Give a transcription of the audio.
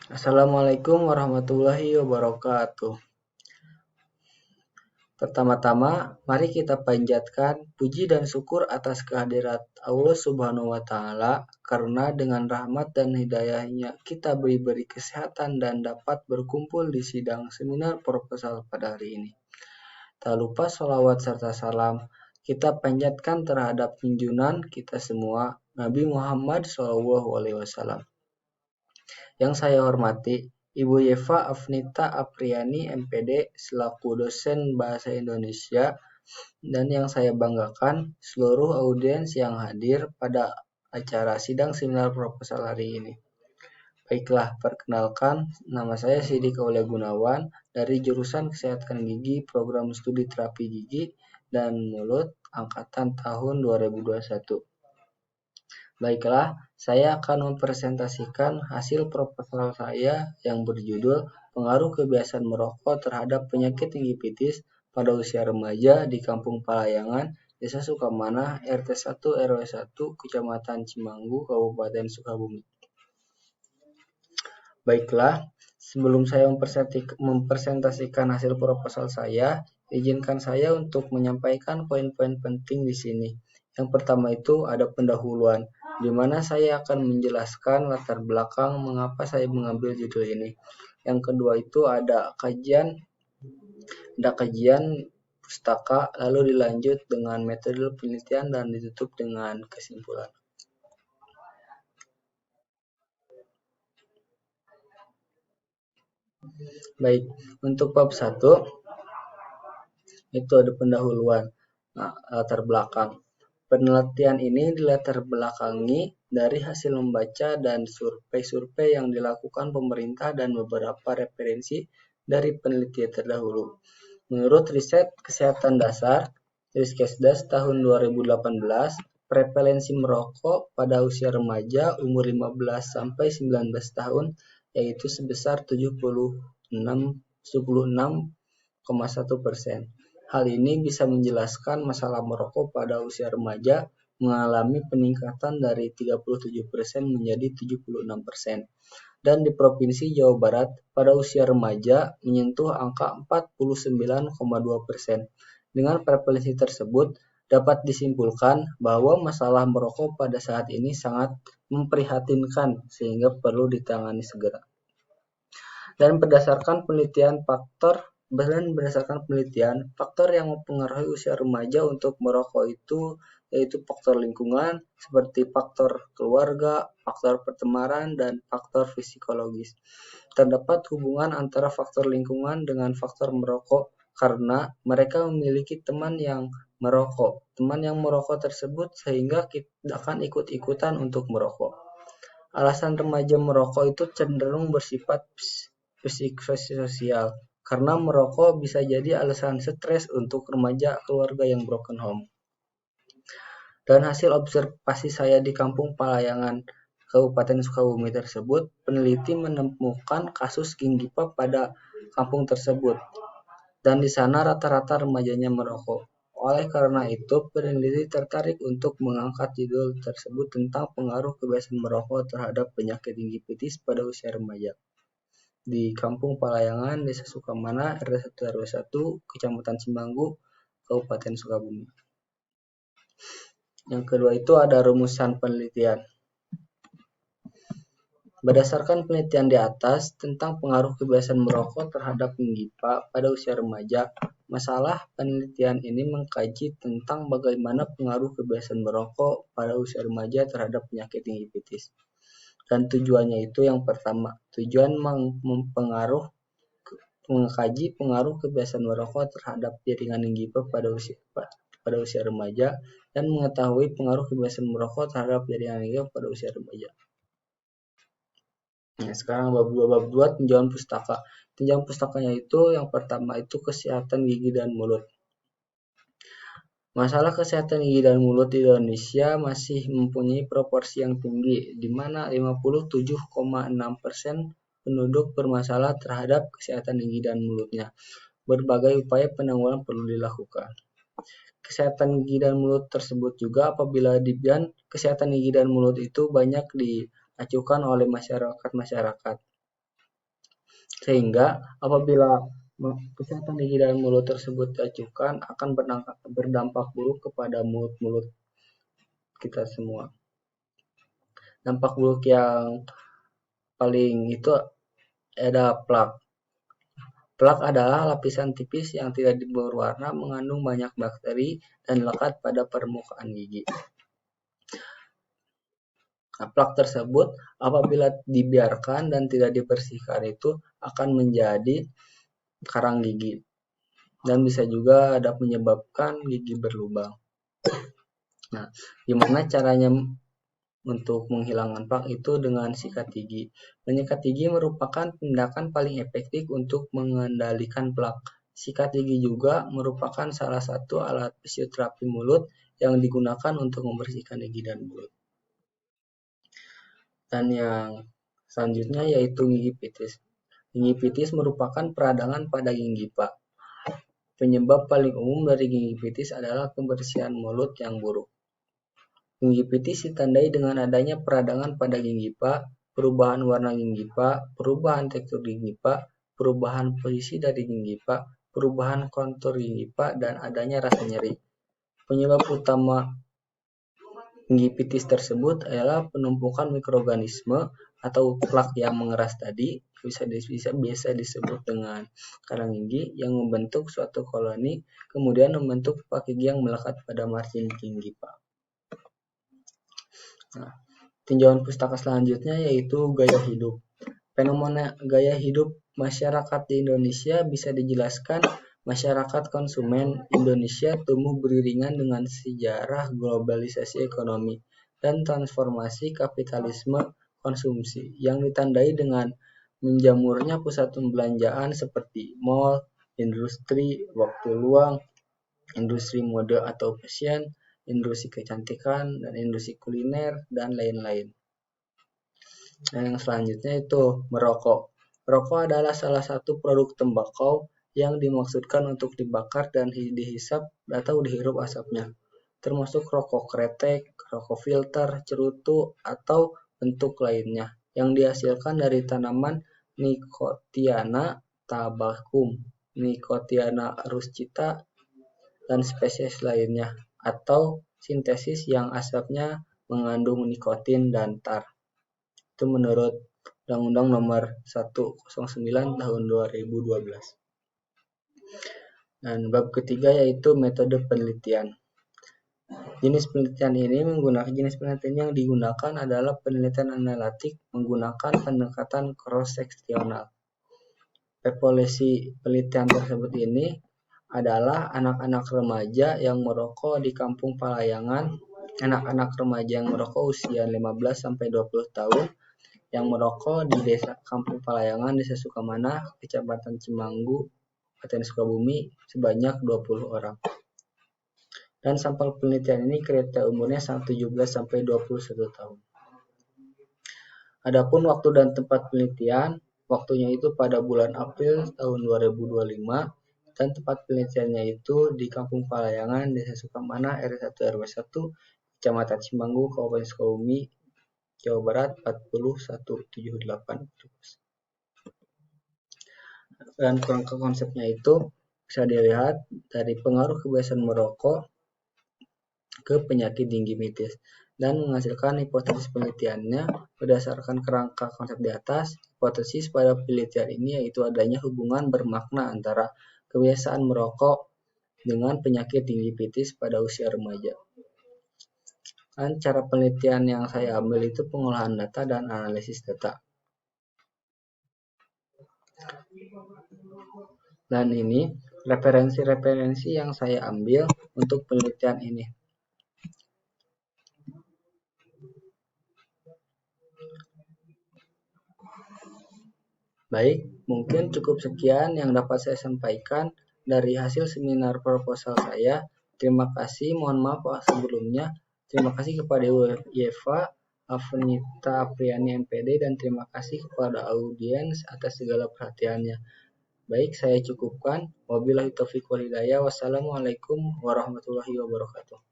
Assalamualaikum warahmatullahi wabarakatuh. Pertama-tama, mari kita panjatkan puji dan syukur atas kehadirat Allah Subhanahu wa Ta'ala, karena dengan rahmat dan hidayahnya kita diberi kesehatan dan dapat berkumpul di sidang seminar proposal pada hari ini. Tak lupa sholawat serta salam kita panjatkan terhadap junjungan kita semua, Nabi Muhammad SAW. Yang saya hormati, Ibu Yeva Afnita Apriani MPD selaku dosen Bahasa Indonesia, dan yang saya banggakan seluruh audiens yang hadir pada acara sidang seminar proposal hari ini. Baiklah, perkenalkan, nama saya Sidik Aulia Gunawan dari jurusan Kesehatan Gigi Program Studi Terapi Gigi dan Mulut angkatan tahun 2021. Baiklah, saya akan mempresentasikan hasil proposal saya yang berjudul Pengaruh Kebiasaan Merokok Terhadap Penyakit Gingivitis pada Usia Remaja di Kampung Palayangan, Desa Sukamanah, RT 1 RW 1, Kecamatan Cimanggu, Kabupaten Sukabumi. Baiklah, sebelum saya mempresentasikan hasil proposal saya, izinkan saya untuk menyampaikan poin-poin penting di sini. Yang pertama itu ada pendahuluan, di mana saya akan menjelaskan latar belakang mengapa saya mengambil judul ini. Yang kedua itu ada kajian pustaka, lalu dilanjut dengan metode penelitian dan ditutup dengan kesimpulan. Baik, untuk bab 1 itu ada pendahuluan, latar belakang. Penelitian ini dilatar belakangi dari hasil membaca dan survei-survei yang dilakukan pemerintah dan beberapa referensi dari penelitian terdahulu. Menurut riset kesehatan dasar, Riskesdas tahun 2018, prevalensi merokok pada usia remaja umur 15 sampai 19 tahun yaitu sebesar 76,1%. Hal ini bisa menjelaskan masalah merokok pada usia remaja mengalami peningkatan dari 37% menjadi 76%. Dan di Provinsi Jawa Barat pada usia remaja menyentuh angka 49,2%. Dengan prevalensi tersebut, dapat disimpulkan bahwa masalah merokok pada saat ini sangat memprihatinkan sehingga perlu ditangani segera. Dan berdasarkan penelitian, faktor yang mempengaruhi usia remaja untuk merokok itu yaitu faktor lingkungan seperti faktor keluarga, faktor pertemanan, dan faktor psikologis. Terdapat hubungan antara faktor lingkungan dengan faktor merokok karena mereka memiliki teman yang merokok. Teman yang merokok tersebut sehingga kita akan ikut-ikutan untuk merokok. Alasan remaja merokok itu cenderung bersifat psikososial, karena merokok bisa jadi alasan stres untuk remaja keluarga yang broken home. Dan hasil observasi saya di Kampung Palayangan, Kabupaten Sukabumi tersebut, peneliti menemukan kasus gingiva pada kampung tersebut. Dan di sana rata-rata remajanya merokok. Oleh karena itu, peneliti tertarik untuk mengangkat judul tersebut tentang pengaruh kebiasaan merokok terhadap penyakit gingivitis pada usia remaja. Di Kampung Palayangan, Desa Sukamanah, RT 1 RW 1, Kecamatan Cimanggu, Kabupaten Sukabumi. Yang kedua itu ada rumusan penelitian. Berdasarkan penelitian di atas tentang pengaruh kebiasaan merokok terhadap gingiva pada usia remaja, masalah penelitian ini mengkaji tentang bagaimana pengaruh kebiasaan merokok pada usia remaja terhadap penyakit gingivitis. Dan tujuannya itu yang pertama, tujuan mengkaji pengaruh kebiasaan merokok terhadap jaringan gingiva pada usia remaja dan mengetahui pengaruh kebiasaan merokok terhadap jaringan gingiva pada usia remaja. Nah, sekarang bab 2 tinjauan pustaka. Tinjauan pustakanya itu yang pertama itu kesehatan gigi dan mulut. Masalah kesehatan gigi dan mulut di Indonesia masih mempunyai proporsi yang tinggi, di mana 57,6% penduduk bermasalah terhadap kesehatan gigi dan mulutnya. Berbagai upaya penanggulangan perlu dilakukan. Kesehatan gigi dan mulut tersebut juga apabila dibilang kesehatan gigi dan mulut itu banyak diacukan oleh masyarakat. Sehingga apabila kesehatan gigi dan mulut tersebut diacuhkan akan berdampak buruk kepada mulut-mulut kita semua. Dampak buruk yang paling itu ada plak. Plak adalah lapisan tipis yang tidak berwarna mengandung banyak bakteri dan lekat pada permukaan gigi. Nah, plak tersebut apabila dibiarkan dan tidak dibersihkan itu akan menjadi karang gigi dan bisa juga ada menyebabkan gigi berlubang. Nah, gimana caranya untuk menghilangkan plak itu dengan sikat gigi. Menyikat gigi merupakan tindakan paling efektif untuk mengendalikan plak. Sikat gigi juga merupakan salah satu alat fisioterapi mulut yang digunakan untuk membersihkan gigi dan mulut. Dan yang selanjutnya yaitu gigi pitis. Gigi pitis merupakan peradangan pada gingiva. Penyebab paling umum dari gigi pitis adalah kebersihan mulut yang buruk. Gingivitis ditandai dengan adanya peradangan pada gingiva, perubahan warna gingiva, perubahan tekstur gingiva, perubahan posisi dari gingiva, perubahan kontur gingiva, dan adanya rasa nyeri. Penyebab utama gingivitis tersebut adalah penumpukan mikroorganisme atau plak yang mengeras tadi, biasa disebut dengan karang gigi, yang membentuk suatu koloni, kemudian membentuk plak gigi yang melekat pada margin gingiva. Nah, tinjauan pustaka selanjutnya yaitu gaya hidup. Fenomena gaya hidup masyarakat di Indonesia bisa dijelaskan masyarakat konsumen Indonesia tumbuh beriringan dengan sejarah globalisasi ekonomi dan transformasi kapitalisme konsumsi yang ditandai dengan menjamurnya pusat pembelanjaan seperti mall, industri waktu luang, industri mode atau fashion, industri kecantikan, dan industri kuliner, dan lain-lain. Nah, yang selanjutnya itu merokok. Merokok adalah salah satu produk tembakau yang dimaksudkan untuk dibakar dan dihisap atau dihirup asapnya, termasuk rokok kretek, rokok filter, cerutu, atau bentuk lainnya yang dihasilkan dari tanaman Nicotiana tabacum, Nicotiana ruscita, dan spesies lainnya, atau sintesis yang asapnya mengandung nikotin dan tar. Itu menurut Undang-Undang Nomor 109 Tahun 2012. Dan bab ketiga yaitu metode penelitian. Jenis penelitian yang digunakan adalah penelitian analitik menggunakan pendekatan cross-seksional. Populasi penelitian tersebut ini adalah anak-anak remaja yang merokok di kampung Palayangan, anak-anak remaja yang merokok usia 15-20 tahun yang merokok di desa Kampung Palayangan, Desa Sukamana, Kecamatan Cimanggu, Kabupaten Sukabumi sebanyak 20 orang. Dan sampel penelitian ini kriteria umurnya 17-21 tahun. Adapun waktu dan tempat penelitian, waktunya itu pada bulan April tahun 2025 dan tempat penelitiannya itu di Kampung Palayangan, Desa Sukamana, RW 1 RW 1, Kecamatan Cimanggu, Kabupaten Sukabumi, Jawa Barat 40178. Dan kerangka konsepnya itu bisa dilihat dari pengaruh kebiasaan merokok ke penyakit gingivitis dan menghasilkan hipotesis penelitiannya berdasarkan kerangka konsep di atas. Hipotesis pada penelitian ini yaitu adanya hubungan bermakna antara kebiasaan merokok dengan penyakit gingivitis pada usia remaja. Dan cara penelitian yang saya ambil itu pengolahan data dan analisis data. Dan ini referensi-referensi yang saya ambil untuk penelitian ini. Baik, mungkin cukup sekian yang dapat saya sampaikan dari hasil seminar proposal saya. Terima kasih, mohon maaf sebelumnya. Terima kasih kepada Ibu Yeva, Afnita Apriani MPD, dan terima kasih kepada audiens atas segala perhatiannya. Baik, saya cukupkan. Wabillahi taufiq wal hidayah. Wassalamualaikum warahmatullahi wabarakatuh.